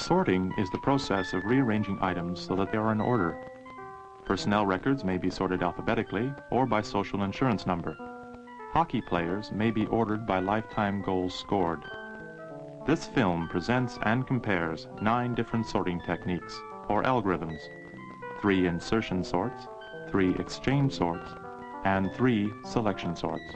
Sorting is the process of rearranging items so that they are in order. Personnel records may be sorted alphabetically or by social insurance number. Hockey players may be ordered by lifetime goals scored. This film presents and compares 9 different sorting techniques, or algorithms: 3 insertion sorts, 3 exchange sorts, and 3 selection sorts.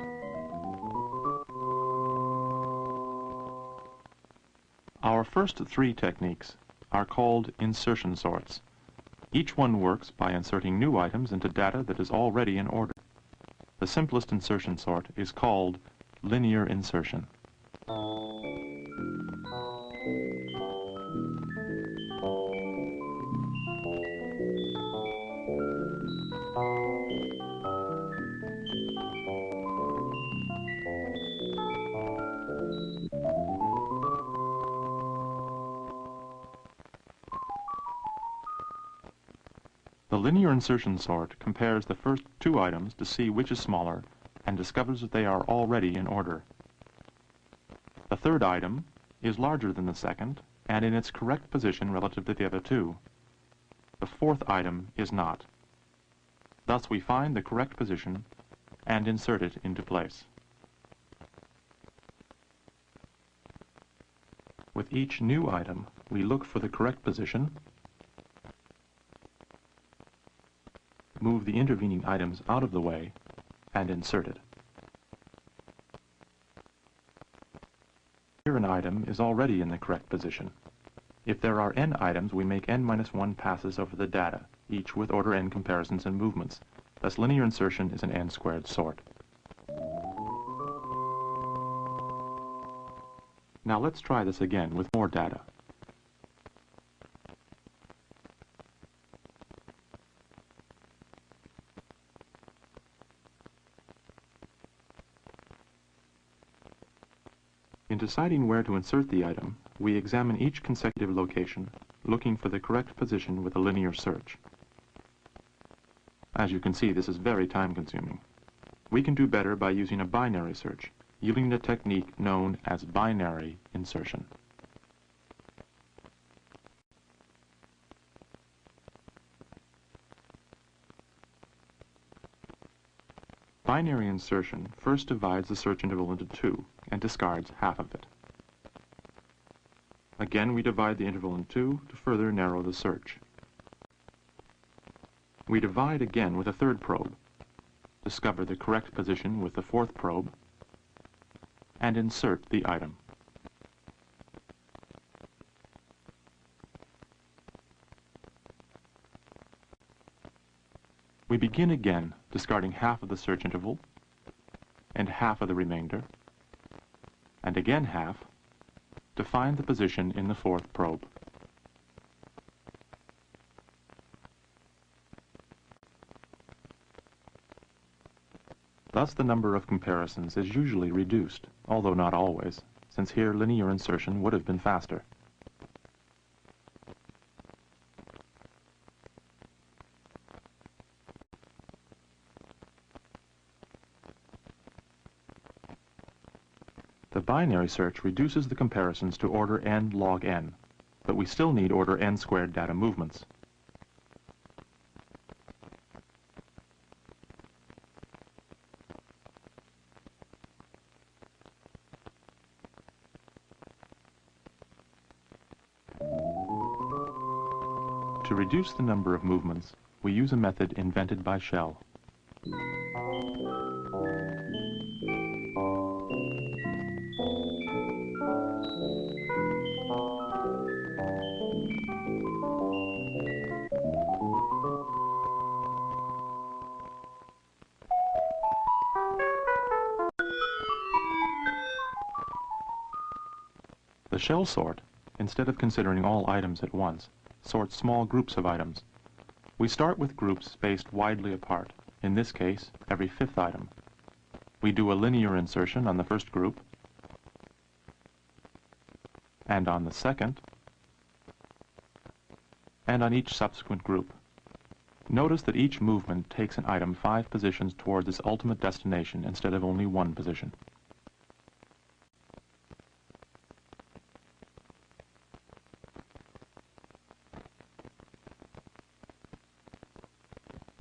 Our first 3 techniques are called insertion sorts. Each one works by inserting new items into data that is already in order. The simplest insertion sort is called linear insertion. The linear insertion sort compares the first 2 items to see which is smaller and discovers that they are already in order. The third item is larger than the second and in its correct position relative to the other 2. The fourth item is not. Thus we find the correct position and insert it into place. With each new item, we look for the correct position, move the intervening items out of the way, and insert it. Here an item is already in the correct position. If there are n items, we make n-1 passes over the data, each with order n comparisons and movements. Thus linear insertion is an n-squared sort. Now let's try this again with more data. In deciding where to insert the item, we examine each consecutive location, looking for the correct position with a linear search. As you can see, this is very time-consuming. We can do better by using a binary search, yielding a technique known as binary insertion. Binary insertion first divides the search interval into 2 and discards half of it. Again, we divide the interval in 2 to further narrow the search. We divide again with a third probe, discover the correct position with the fourth probe, and insert the item. We begin again, discarding half of the search interval, and half of the remainder, and again half, to find the position in the fourth probe. Thus the number of comparisons is usually reduced, although not always, since here linear insertion would have been faster. The binary search reduces the comparisons to order n log n, but we still need order n squared data movements. To reduce the number of movements, we use a method invented by Shell. The shell sort, instead of considering all items at once, sorts small groups of items. We start with groups spaced widely apart, in this case, every 5th item. We do a linear insertion on the first group, and on the second, and on each subsequent group. Notice that each movement takes an item 5 positions towards its ultimate destination instead of only 1 position.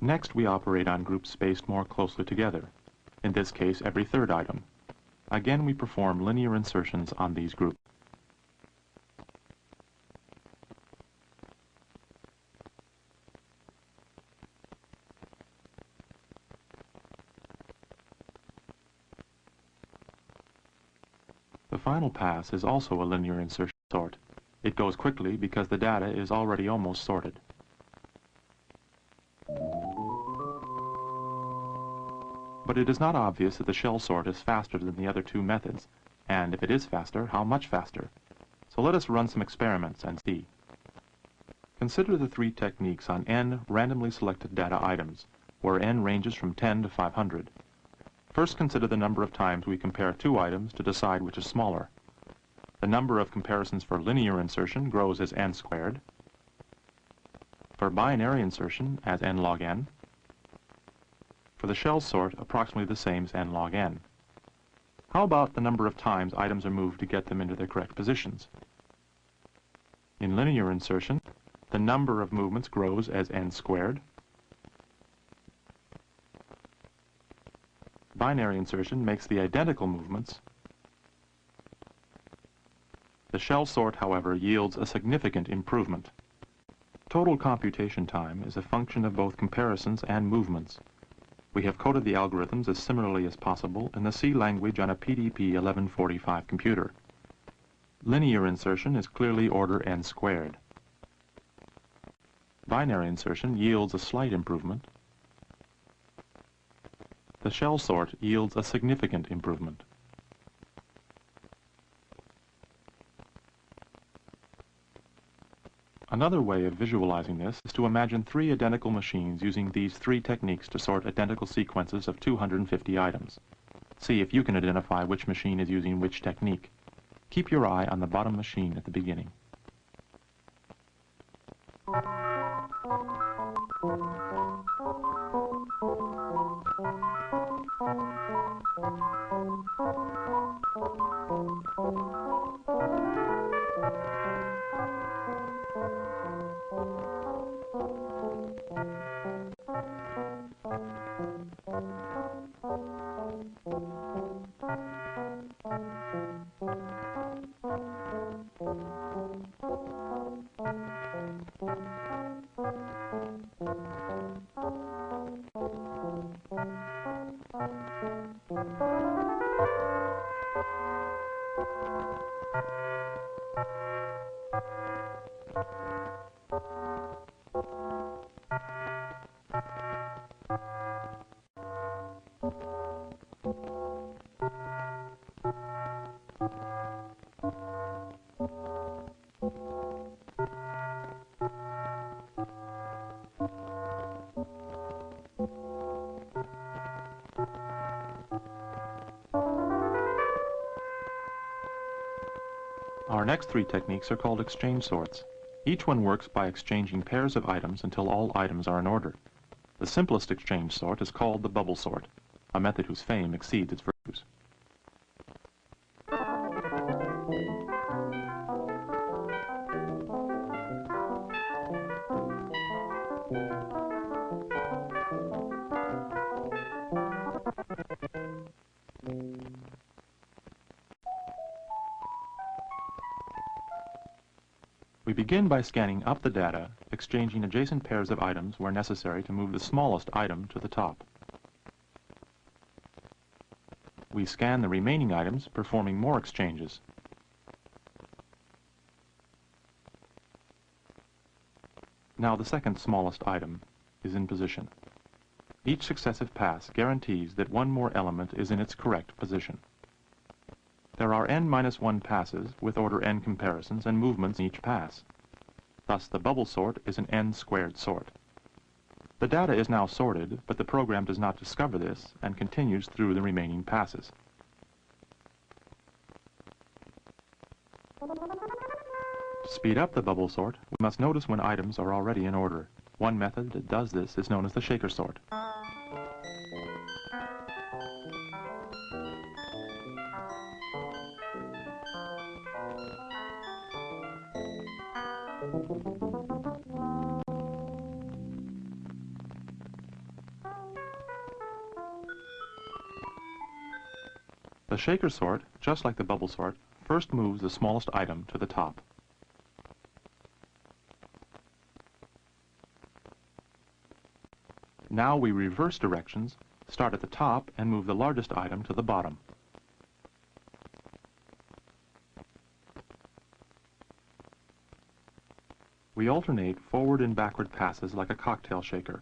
Next, we operate on groups spaced more closely together, in this case every third item. Again, we perform linear insertions on these groups. The final pass is also a linear insertion sort. It goes quickly because the data is already almost sorted. But it is not obvious that the Shollsort is faster than the other two methods, and if it is faster, how much faster? So let us run some experiments and see. Consider the three techniques on n randomly selected data items, where n ranges from 10 to 500. First, consider the number of times we compare two items to decide which is smaller. The number of comparisons for linear insertion grows as n squared. For binary insertion, as n log n. For the Shollsort, approximately the same as n log n. How about the number of times items are moved to get them into their correct positions? In linear insertion, the number of movements grows as n squared. Binary insertion makes the identical movements. The Shollsort, however, yields a significant improvement. Total computation time is a function of both comparisons and movements. We have coded the algorithms as similarly as possible in the C language on a PDP 1145 computer. Linear insertion is clearly order n squared. Binary insertion yields a slight improvement. The Shollsort yields a significant improvement. Another way of visualizing this is to imagine three identical machines using these three techniques to sort identical sequences of 250 items. See if you can identify which machine is using which technique. Keep your eye on the bottom machine at the beginning. Our next three techniques are called exchange sorts. Each one works by exchanging pairs of items until all items are in order. The simplest exchange sort is called the Bubblesort, a method whose fame exceeds its virtues. We begin by scanning up the data, exchanging adjacent pairs of items where necessary to move the smallest item to the top. We scan the remaining items, performing more exchanges. Now the second smallest item is in position. Each successive pass guarantees that one more element is in its correct position. There are n-1 passes with order n comparisons and movements in each pass. Thus, the Bubblesort is an n-squared sort. The data is now sorted, but the program does not discover this and continues through the remaining passes. To speed up the Bubblesort, we must notice when items are already in order. One method that does this is known as the Shakorsort. The Shakorsort, just like the Bubblesort, first moves the smallest item to the top. Now we reverse directions, start at the top and move the largest item to the bottom. We alternate forward and backward passes like a cocktail shaker.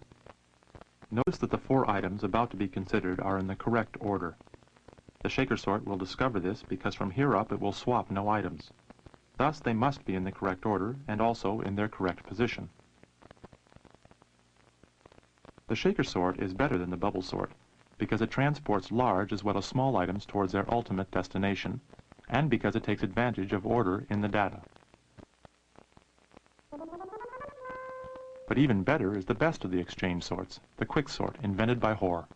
Notice that the 4 items about to be considered are in the correct order. The Shakorsort will discover this because from here up it will swap no items. Thus they must be in the correct order and also in their correct position. The Shakorsort is better than the Bubblesort because it transports large as well as small items towards their ultimate destination, and because it takes advantage of order in the data. But even better is the best of the exchange sorts, the Quicksort, invented by Hoare.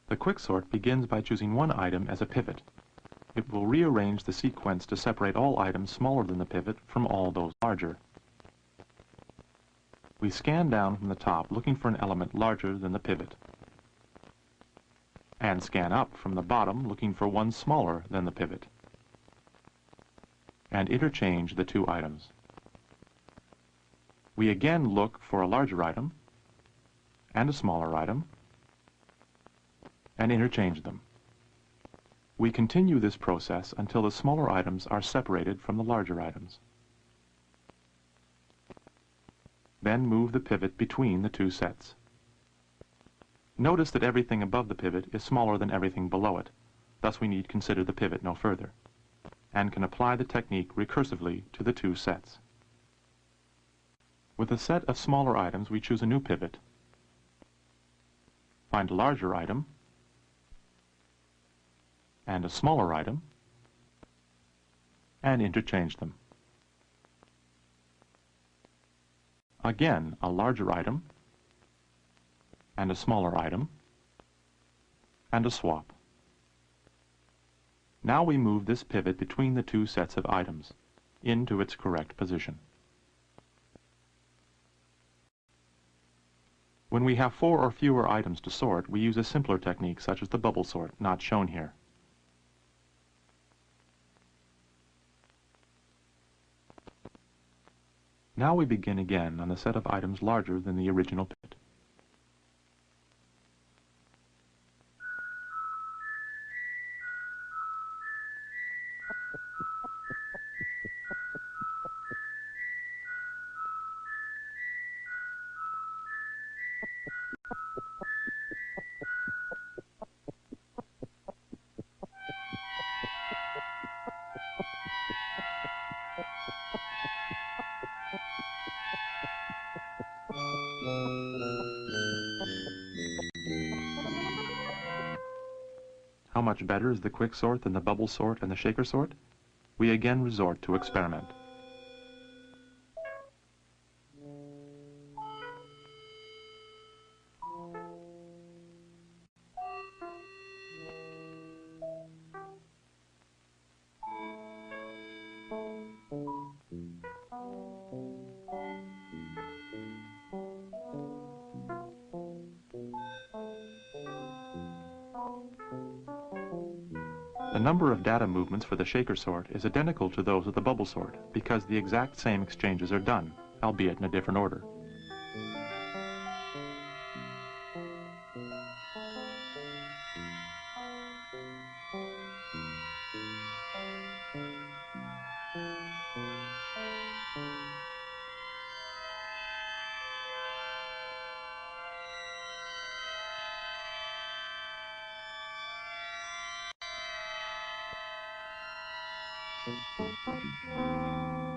The Quicksort begins by choosing one item as a pivot. It will rearrange the sequence to separate all items smaller than the pivot from all those larger. We scan down from the top looking for an element larger than the pivot, and scan up from the bottom looking for one smaller than the pivot, and interchange the 2 items. We again look for a larger item and a smaller item, and interchange them. We continue this process until the smaller items are separated from the larger items. Then move the pivot between the 2 sets. Notice that everything above the pivot is smaller than everything below it, thus we need consider the pivot no further, and can apply the technique recursively to the 2 sets. With a set of smaller items we choose a new pivot, find a larger item, and a smaller item, and interchange them. Again, a larger item, and a smaller item, and a swap. Now we move this pivot between the 2 sets of items into its correct position. When we have 4 or fewer items to sort, we use a simpler technique such as the Bubblesort, not shown here. Now we begin again on the set of items larger than the original pivot. How much better is the Quicksort than the Bubblesort and the Shakorsort? We again resort to experiment. The number of data movements for the Shakorsort is identical to those of the Bubblesort because the exact same exchanges are done, albeit in a different order.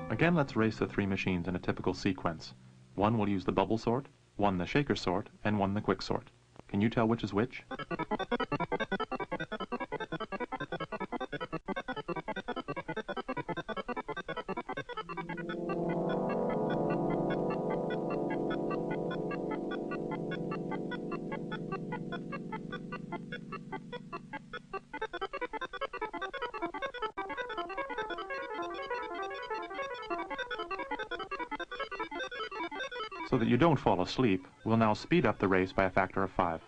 Again, let's race the 3 machines in a typical sequence. One will use the Bubblesort, one the Shakorsort, and one the Quicksort. Can you tell which is which? So that you don't fall asleep, we'll now speed up the race by a factor of 5.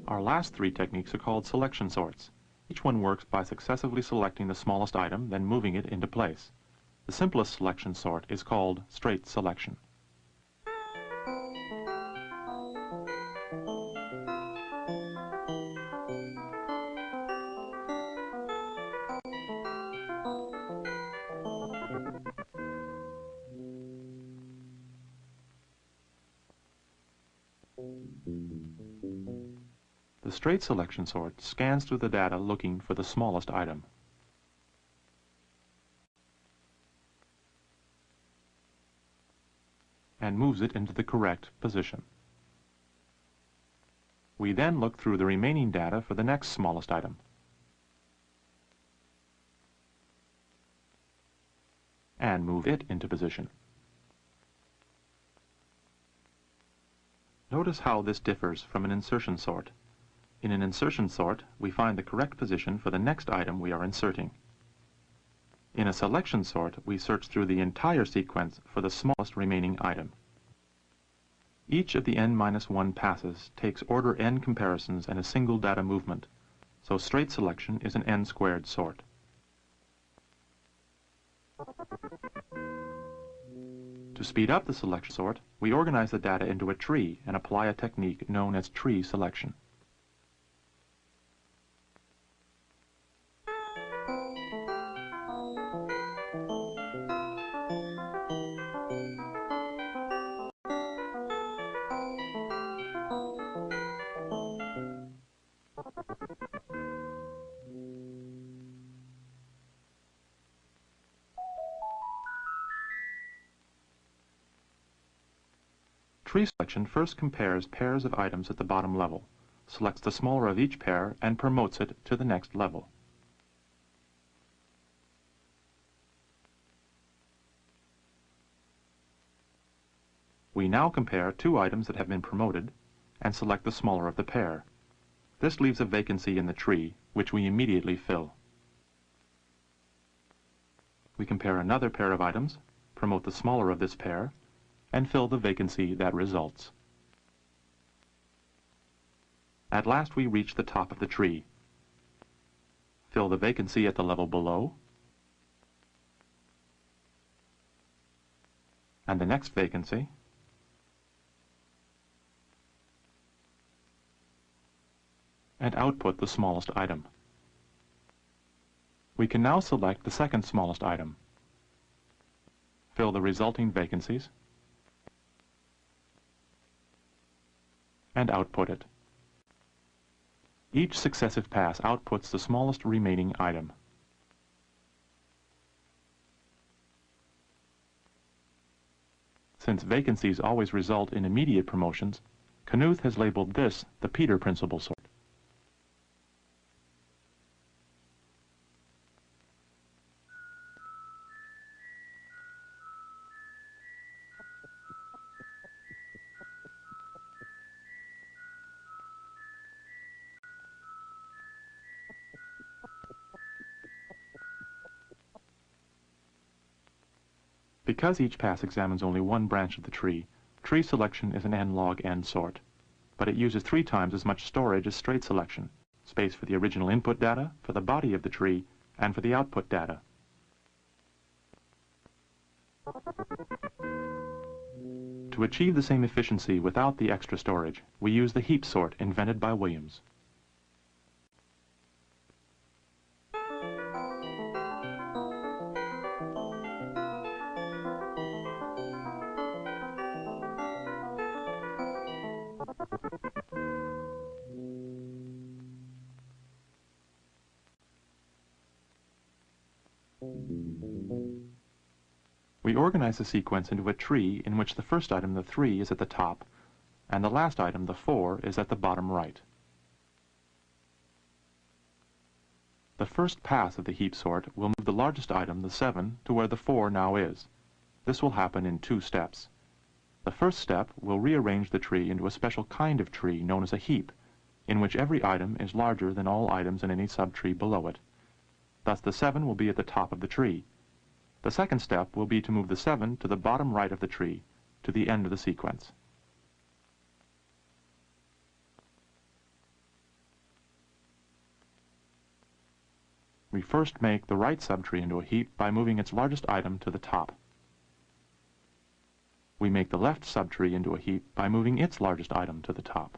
Our last 3 techniques are called selection sorts. Each one works by successively selecting the smallest item, then moving it into place. The simplest selection sort is called straight selection. The straight selection sort scans through the data looking for the smallest item. And moves it into the correct position. We then look through the remaining data for the next smallest item. And move it into position. Notice how this differs from an insertion sort. In an insertion sort, we find the correct position for the next item we are inserting. In a selection sort, we search through the entire sequence for the smallest remaining item. Each of the n-1 passes takes order n comparisons and a single data movement, so straight selection is an n-squared sort. To speed up the selection sort, we organize the data into a tree and apply a technique known as tree selection. Tree selection first compares pairs of items at the bottom level, selects the smaller of each pair, and promotes it to the next level. We now compare 2 items that have been promoted and select the smaller of the pair. This leaves a vacancy in the tree, which we immediately fill. We compare another pair of items, promote the smaller of this pair, and fill the vacancy that results. At last we reach the top of the tree. Fill the vacancy at the level below, and the next vacancy, and output the smallest item. We can now select the second smallest item, fill the resulting vacancies, and output it. Each successive pass outputs the smallest remaining item. Since vacancies always result in immediate promotions, Knuth has labeled this the Peter principle sort. Because each pass examines only one branch of the tree, tree selection is an n log n sort, but it uses 3 times as much storage as straight selection, space for the original input data, for the body of the tree, and for the output data. To achieve the same efficiency without the extra storage, we use the heap sort invented by Williams. We organize the sequence into a tree in which the first item, the 3, is at the top, and the last item, the 4, is at the bottom right. The first pass of the heap sort will move the largest item, the 7, to where the 4 now is. This will happen in 2 steps. The first step will rearrange the tree into a special kind of tree known as a heap, in which every item is larger than all items in any subtree below it. Thus the 7 will be at the top of the tree. The second step will be to move the 7 to the bottom right of the tree, to the end of the sequence. We first make the right subtree into a heap by moving its largest item to the top. We make the left subtree into a heap by moving its largest item to the top.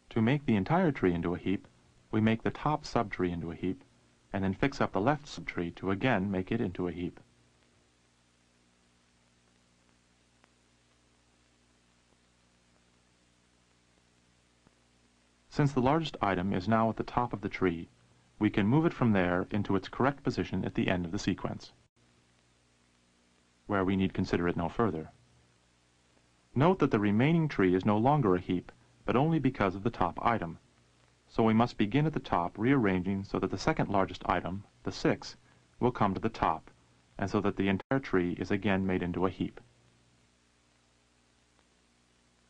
To make the entire tree into a heap, we make the top subtree into a heap, and then fix up the left subtree to again make it into a heap. Since the largest item is now at the top of the tree, we can move it from there into its correct position at the end of the sequence, where we need consider it no further. Note that the remaining tree is no longer a heap, but only because of the top item. So we must begin at the top, rearranging so that the second largest item, the 6, will come to the top, and so that the entire tree is again made into a heap.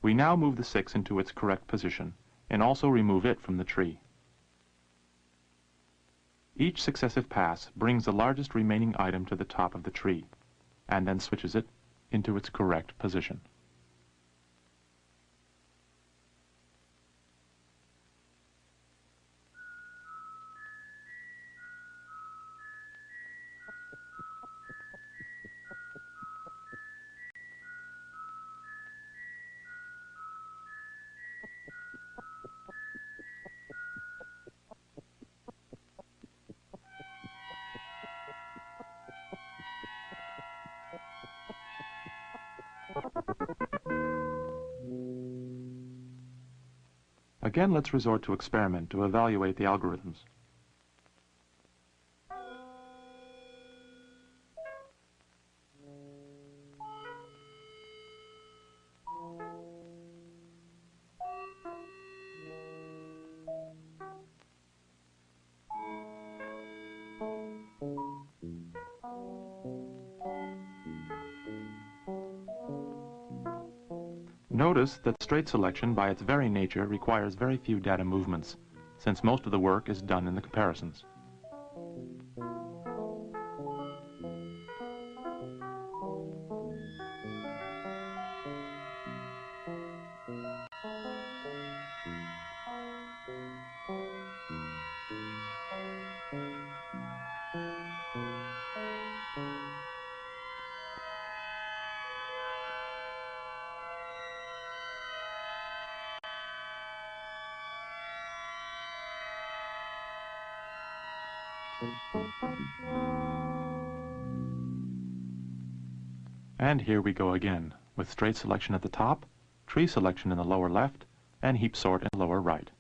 We now move the 6 into its correct position, and also remove it from the tree. Each successive pass brings the largest remaining item to the top of the tree, and then switches it into its correct position. Again, let's resort to experiment to evaluate the algorithms. Notice that straight selection by its very nature requires very few data movements, since most of the work is done in the comparisons. And here we go again, with straight selection at the top, tree selection in the lower left, and heap sort in the lower right.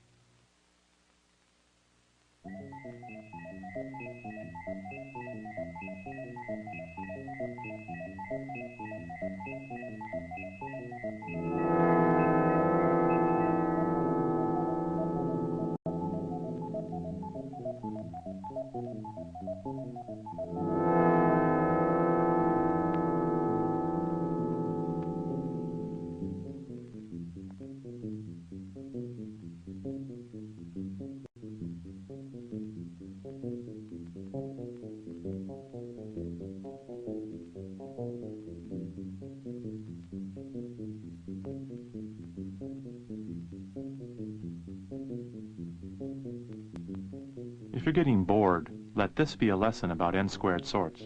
If you're getting bored, let this be a lesson about n-squared sorts.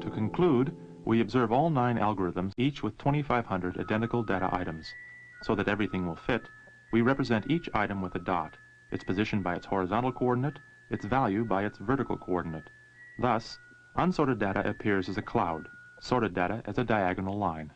To conclude, We observe all 9 algorithms, each with 2,500 identical data items. So that everything will fit, we represent each item with a dot, its position by its horizontal coordinate, its value by its vertical coordinate. Thus, unsorted data appears as a cloud, sorted data as a diagonal line.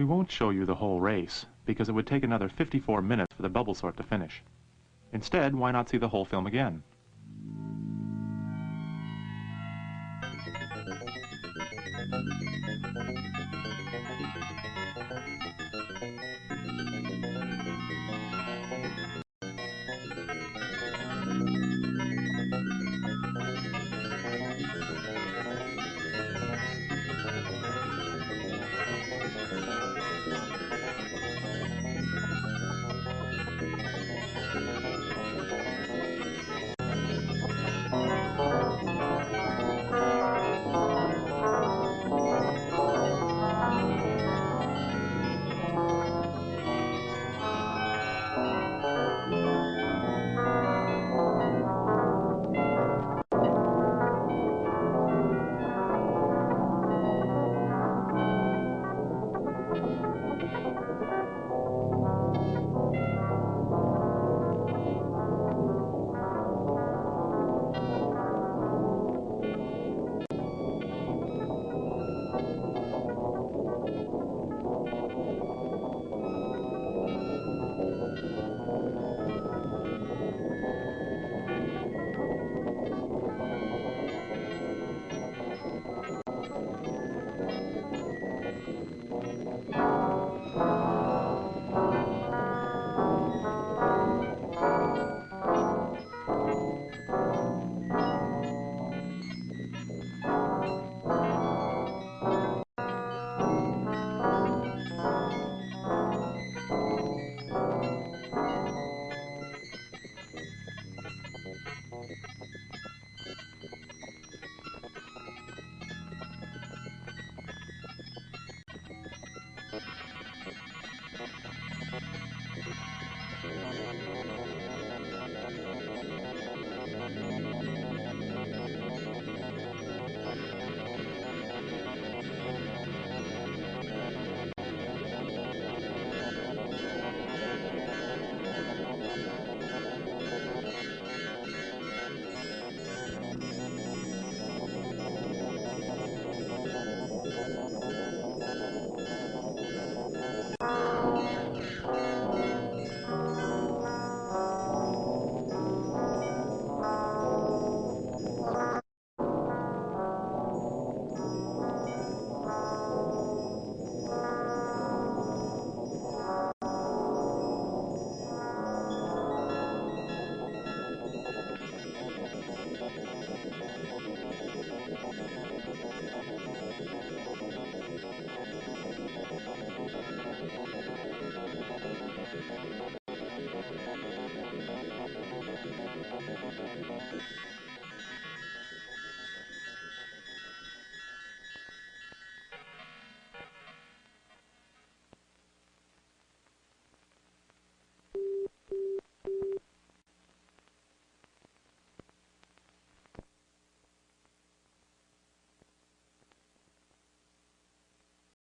We won't show you the whole race, because it would take another 54 minutes for the Bubblesort to finish. Instead, why not see the whole film again?